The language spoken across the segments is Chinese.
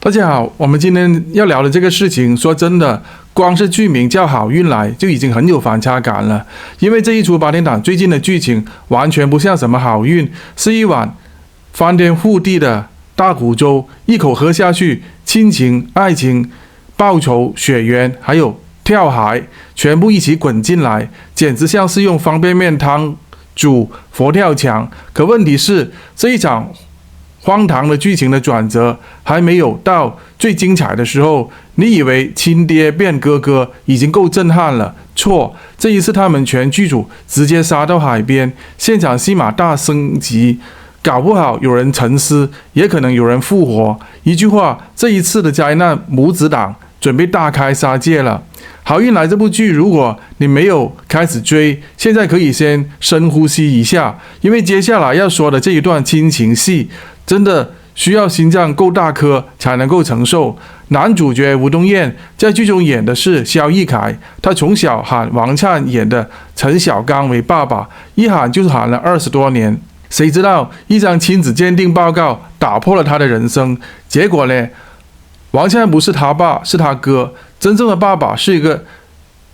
大家好，我们今天要聊的这个事情，说真的，光是剧名叫《好运来》就已经很有反差感了。因为这一出八点档最近的剧情完全不像什么好运，是一碗翻天覆地的大苦粥，一口喝下去，亲情、爱情、报仇、血缘，还有跳海，全部一起滚进来，简直像是用方便面汤煮佛跳墙。可问题是，这一场荒唐的剧情的转折还没有到最精彩的时候，你以为亲爹变哥哥已经够震撼了，错，这一次他们全剧组直接杀到海边，现场戏码大升级，搞不好有人沉思，也可能有人复活。一句话，这一次的灾难母子档准备大开杀戒了。好运来这部剧，如果你没有开始追，现在可以先深呼吸一下，因为接下来要说的这一段亲情戏真的需要心脏够大颗才能够承受。男主角吴东彦在剧中演的是萧逸凯，他从小喊王灿演的陈小刚为爸爸，一喊就是喊了20多年。谁知道一张亲子鉴定报告打破了他的人生，结果呢，王灿不是他爸，是他哥，真正的爸爸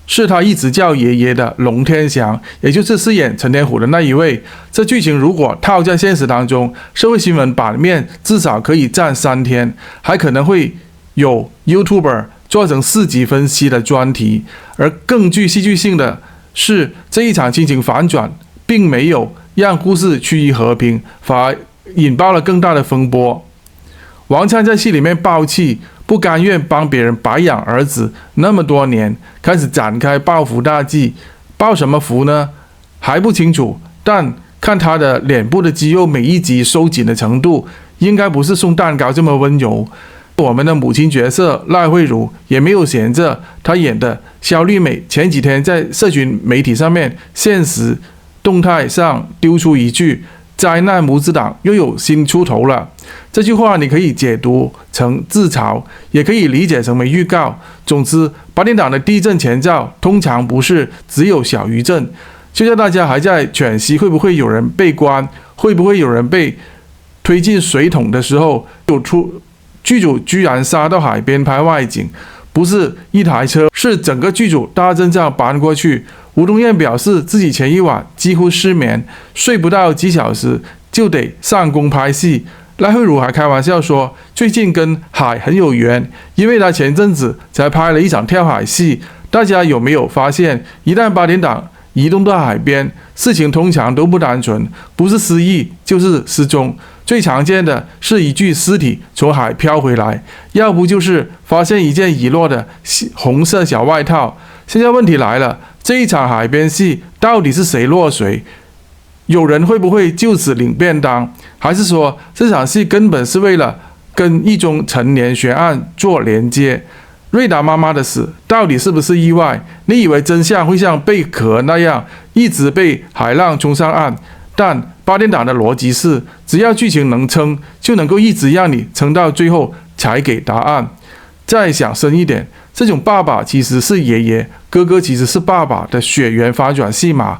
是他一直叫爷爷的龙天祥，也就是饰演陈天虎的那一位。这剧情如果套在现实当中，社会新闻版面至少可以站3天，还可能会有 YouTuber 做成4集分析的专题。而更具戏剧性的是，这一场亲情反转并没有让故事趋于和平，反而引爆了更大的风波。王灿在戏里面爆气，不甘愿帮别人白养儿子那么多年，开始展开报复大计。报什么福呢？还不清楚，但看他的脸部的肌肉每一集收紧的程度，应该不是送蛋糕这么温柔。我们的母亲角色赖慧茹也没有闲着，她演的肖丽美前几天在社群媒体上面现实动态上丢出一句，灾难母子档又有新出头了。这句话你可以解读成自嘲，也可以理解成为预告。总之，八点档的地震前兆通常不是只有小余震。就在大家还在犬息会不会有人被关，会不会有人被推进水桶的时候，剧组居然杀到海边拍外景，不是一台车，是整个剧组大阵仗搬过去。吴东彦表示自己前一晚几乎失眠，睡不到几小时就得上工拍戏。赖慧茹还开玩笑说，最近跟海很有缘，因为他前阵子才拍了一场跳海戏。大家有没有发现，一旦八点档移动到海边，事情通常都不单纯，不是失忆就是失踪。最常见的是一具尸体从海漂回来，要不就是发现一件遗落的红色小外套。现在问题来了，这一场海边戏到底是谁落水？有人会不会就此领便当？还是说这场戏根本是为了跟一宗陈年悬案做连接？瑞达妈妈的死到底是不是意外？你以为真相会像贝壳那样一直被海浪冲上岸？但八点档的逻辑是，只要剧情能撑，就能够一直让你撑到最后才给答案。再想深一点，这种爸爸其实是爷爷，哥哥其实是爸爸的血缘反转戏码，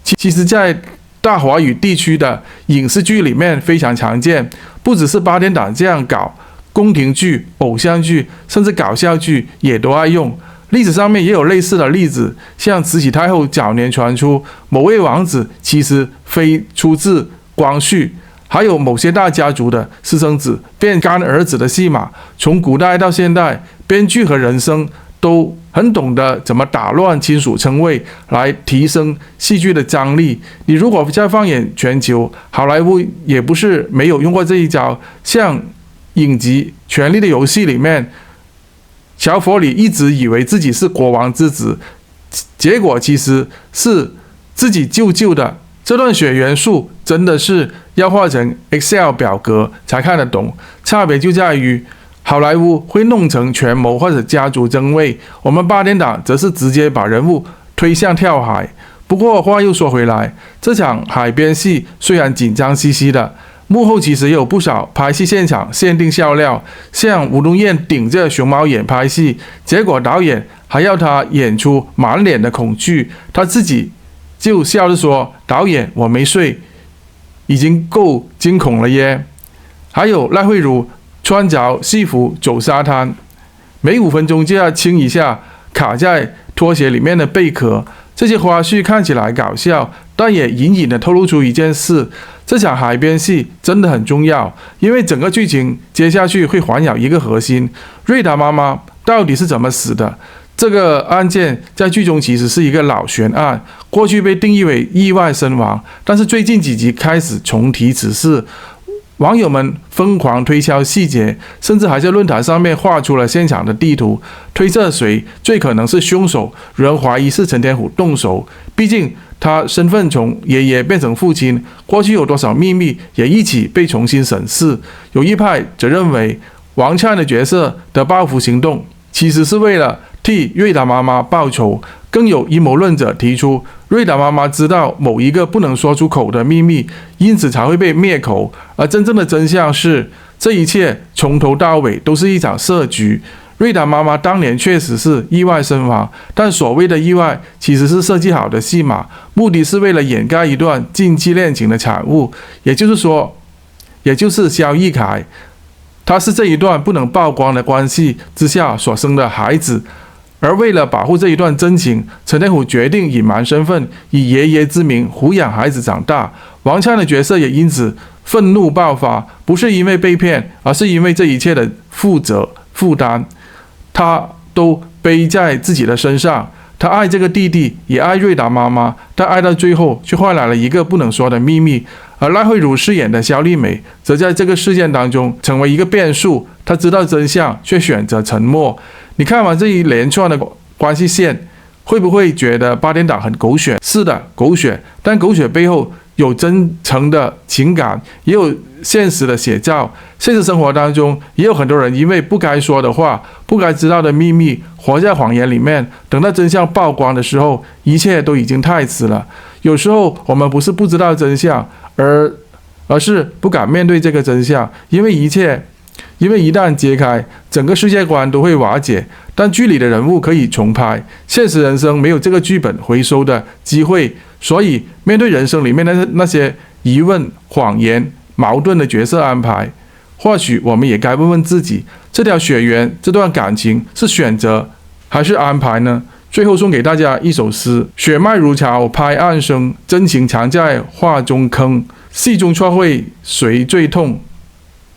其实在大华语地区的影视剧里面非常常见，不只是八点档这样搞，宫廷剧、偶像剧甚至搞笑剧也都爱用。历史上面也有类似的例子，像慈禧太后早年传出某位王子其实非出自光绪，还有某些大家族的私生子变干儿子的戏码。从古代到现代，编剧和人生都很懂得怎么打乱亲属称谓，来提升戏剧的张力。你如果再放眼全球，好莱坞也不是没有用过这一招。像影集《权力的游戏》里面，乔佛里一直以为自己是国王之子，结果其实是自己舅舅的。这段血缘数真的是要画成 Excel 表格才看得懂，差别就在于好莱坞会弄成权谋或者家族争位，我们八点档则是直接把人物推向跳海。不过话又说回来，这场海边戏虽然紧张兮兮的，幕后其实也有不少拍戏现场限定笑料，像吴东彦顶着熊猫眼拍戏，结果导演还要他演出满脸的恐惧，他自己就笑着说，导演我没睡，已经够惊恐了耶。还有赖慧茹穿着戏服走沙滩，每5分钟就要清一下卡在拖鞋里面的贝壳。这些花絮看起来搞笑，但也隐隐地透露出一件事：这场海边戏真的很重要，因为整个剧情接下去会环绕一个核心：瑞达妈妈到底是怎么死的？这个案件在剧中其实是一个老悬案，过去被定义为意外身亡，但是最近几集开始重提此事。网友们疯狂推敲细节，甚至还在论坛上面画出了现场的地图，推测谁最可能是凶手。有人怀疑是陈天虎动手，毕竟他身份从爷爷变成父亲，过去有多少秘密也一起被重新审视。有一派则认为，王灿的角色的报复行动其实是为了替瑞达妈妈报仇。更有阴谋论者提出，瑞达妈妈知道某一个不能说出口的秘密，因此才会被灭口。而真正的真相是，这一切从头到尾都是一场设局。瑞达妈妈当年确实是意外身亡，但所谓的意外其实是设计好的戏码，目的是为了掩盖一段禁忌恋情的产物，也就是萧逸凯，他是这一段不能曝光的关系之下所生的孩子。而为了保护这一段真情，陈天虎决定隐瞒身份，以爷爷之名抚养孩子长大。王灿的角色也因此愤怒爆发，不是因为被骗，而是因为这一切的负担，他都背在自己的身上。他爱这个弟弟，也爱瑞达妈妈，但爱到最后却换来了一个不能说的秘密。而赖慧茹饰演的萧丽美，则在这个事件当中成为一个变数。她知道真相，却选择沉默。你看完这一连串的关系线，会不会觉得八点档很狗血？是的，狗血，但狗血背后有真诚的情感，也有现实的写照。现实生活当中，也有很多人因为不该说的话、不该知道的秘密，活在谎言里面。等到真相曝光的时候，一切都已经太迟了。有时候我们不是不知道真相，而是不敢面对这个真相，因为一旦揭开，整个世界观都会瓦解。但剧里的人物可以重拍，现实人生没有这个剧本回收的机会，所以面对人生里面的那些疑问、谎言、矛盾的角色安排，或许我们也该问问自己，这条血缘、这段感情是选择还是安排呢？最后送给大家一首诗：血脉如潮拍岸声，真情藏在画中坑。戏中错会谁最痛？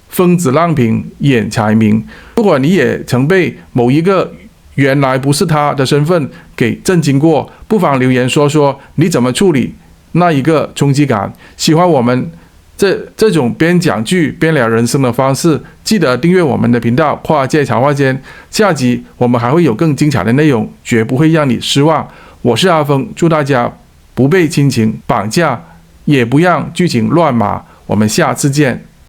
风子浪平眼才明。如果你也曾被某一个原来不是他的身份给震惊过，不妨留言说说你怎么处理那一个冲击感。喜欢我们这种边讲剧边聊人生的方式，记得订阅我们的频道跨界茶话间。下集我们还会有更精彩的内容，绝不会让你失望。我是阿峰，祝大家不被亲情绑架，也不让剧情乱码。我们下次见。